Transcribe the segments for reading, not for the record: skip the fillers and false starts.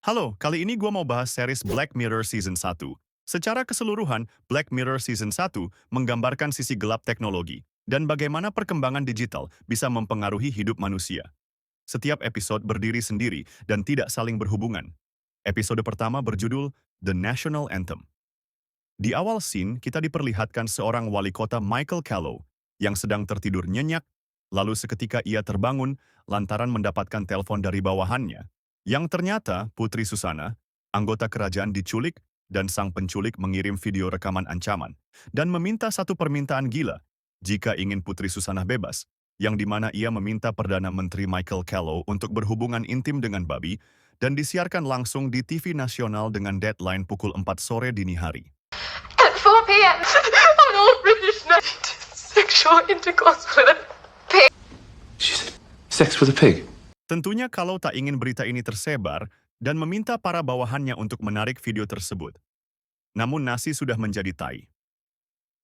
Halo, kali ini gue mau bahas series Black Mirror Season 1. Secara keseluruhan, Black Mirror Season 1 menggambarkan sisi gelap teknologi dan bagaimana perkembangan digital bisa mempengaruhi hidup manusia. Setiap episode berdiri sendiri dan tidak saling berhubungan. Episode pertama berjudul The National Anthem. Di awal scene, kita diperlihatkan seorang wali kota Michael Callow yang sedang tertidur nyenyak, lalu seketika ia terbangun lantaran mendapatkan telepon dari bawahannya, yang ternyata Putri Susana, anggota kerajaan diculik dan sang penculik mengirim video rekaman ancaman dan meminta satu permintaan gila jika ingin Putri Susana bebas, yang dimana ia meminta Perdana Menteri Michael Callow untuk berhubungan intim dengan babi dan disiarkan langsung di TV nasional dengan deadline pukul 4 sore dini hari. At 4 p.m. on all British night, sexual intercourse with a pig. She said, sex with a pig? Tentunya kalau tak ingin berita ini tersebar dan meminta para bawahannya untuk menarik video tersebut. Namun nasi sudah menjadi tai.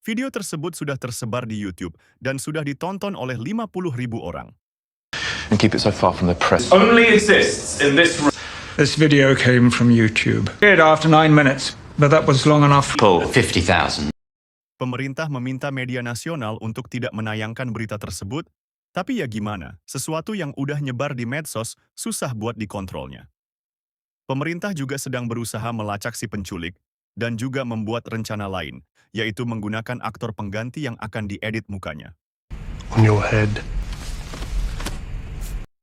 Video tersebut sudah tersebar di YouTube dan sudah ditonton oleh 50.000 orang. And keep it so far from the press. Only exists in this room. This video came from YouTube. After 9 minutes, but that was long enough. 50,000. Pemerintah meminta media nasional untuk tidak menayangkan berita tersebut, tapi ya gimana, sesuatu yang udah nyebar di medsos susah buat dikontrolnya. Pemerintah juga sedang berusaha melacak si penculik dan juga membuat rencana lain, yaitu menggunakan aktor pengganti yang akan diedit mukanya. On your head.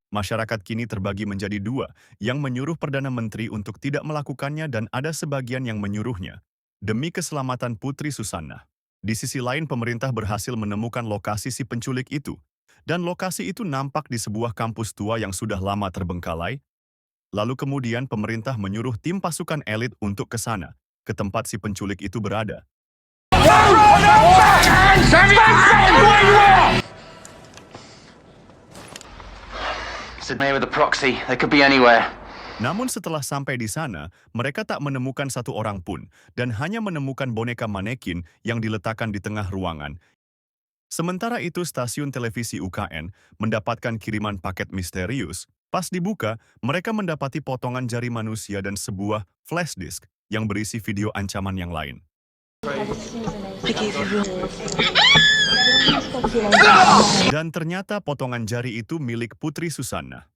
Masyarakat kini terbagi menjadi dua, yang menyuruh Perdana Menteri untuk tidak melakukannya dan ada sebagian yang menyuruhnya, demi keselamatan Putri Susana. Di sisi lain, pemerintah berhasil menemukan lokasi si penculik itu, dan lokasi itu nampak di sebuah kampus tua yang sudah lama terbengkalai. Lalu kemudian pemerintah menyuruh tim pasukan elit untuk ke sana, ke tempat si penculik itu berada. It's made with a proxy. They could be anywhere. Namun setelah sampai di sana, mereka tak menemukan satu orang pun, dan hanya menemukan boneka manekin yang diletakkan di tengah ruangan. Sementara itu stasiun televisi UKN mendapatkan kiriman paket misterius. Pas dibuka, mereka mendapati potongan jari manusia dan sebuah flash disk yang berisi video ancaman yang lain. Dan ternyata potongan jari itu milik Putri Susana.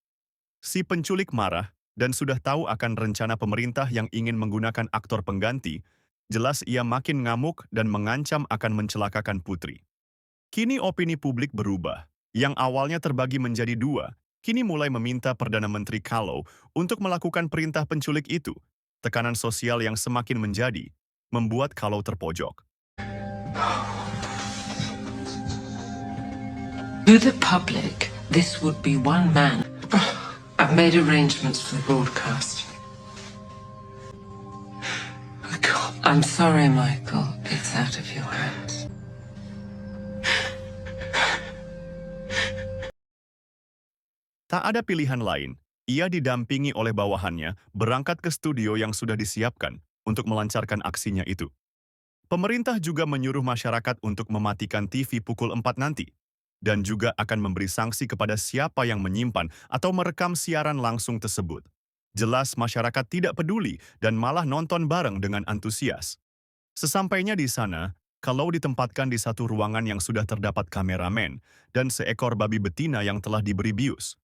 Si penculik marah dan sudah tahu akan rencana pemerintah yang ingin menggunakan aktor pengganti. Jelas ia makin ngamuk dan mengancam akan mencelakakan Putri. Kini opini publik berubah. Yang awalnya terbagi menjadi dua, kini mulai meminta Perdana Menteri Callow untuk melakukan perintah penculik itu. Tekanan sosial yang semakin menjadi, membuat Callow terpojok. To the public, this would be one man. I've made arrangements for the broadcast. I'm sorry, Michael. It's out of your hands. Tak ada pilihan lain. Ia didampingi oleh bawahannya berangkat ke studio yang sudah disiapkan untuk melancarkan aksinya itu. Pemerintah juga menyuruh masyarakat untuk mematikan TV pukul 4 nanti, dan juga akan memberi sanksi kepada siapa yang menyimpan atau merekam siaran langsung tersebut. Jelas masyarakat tidak peduli dan malah nonton bareng dengan antusias. Sesampainya di sana, Callow ditempatkan di satu ruangan yang sudah terdapat kameramen dan seekor babi betina yang telah diberi bius.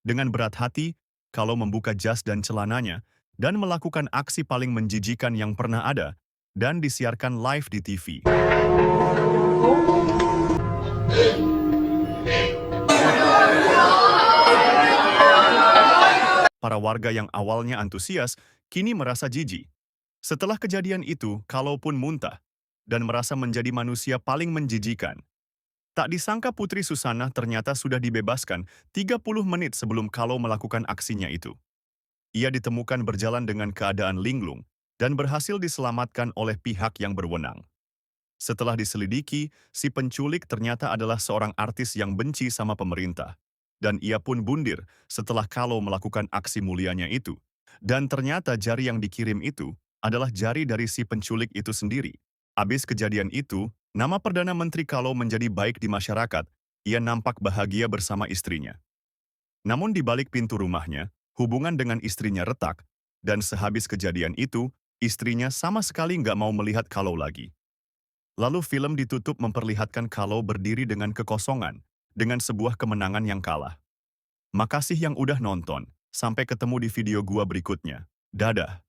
Dengan berat hati, Callow membuka jas dan celananya dan melakukan aksi paling menjijikan yang pernah ada dan disiarkan live di TV. Para warga yang awalnya antusias kini merasa jijik. Setelah kejadian itu, Callow pun muntah dan merasa menjadi manusia paling menjijikan. Tak disangka Putri Susana ternyata sudah dibebaskan 30 menit sebelum Callow melakukan aksinya itu. Ia ditemukan berjalan dengan keadaan linglung dan berhasil diselamatkan oleh pihak yang berwenang. Setelah diselidiki, si penculik ternyata adalah seorang artis yang benci sama pemerintah. Dan ia pun bundir setelah Callow melakukan aksi mulianya itu. Dan ternyata jari yang dikirim itu adalah jari dari si penculik itu sendiri. Abis kejadian itu, nama Perdana Menteri Callow menjadi baik di masyarakat. Ia nampak bahagia bersama istrinya. Namun di balik pintu rumahnya, hubungan dengan istrinya retak Dan sehabis kejadian itu, istrinya sama sekali nggak mau melihat Kalau lagi. Lalu film ditutup memperlihatkan Kalau berdiri dengan kekosongan, dengan sebuah kemenangan yang kalah. Makasih yang udah nonton, sampai ketemu di video gua berikutnya. Dadah.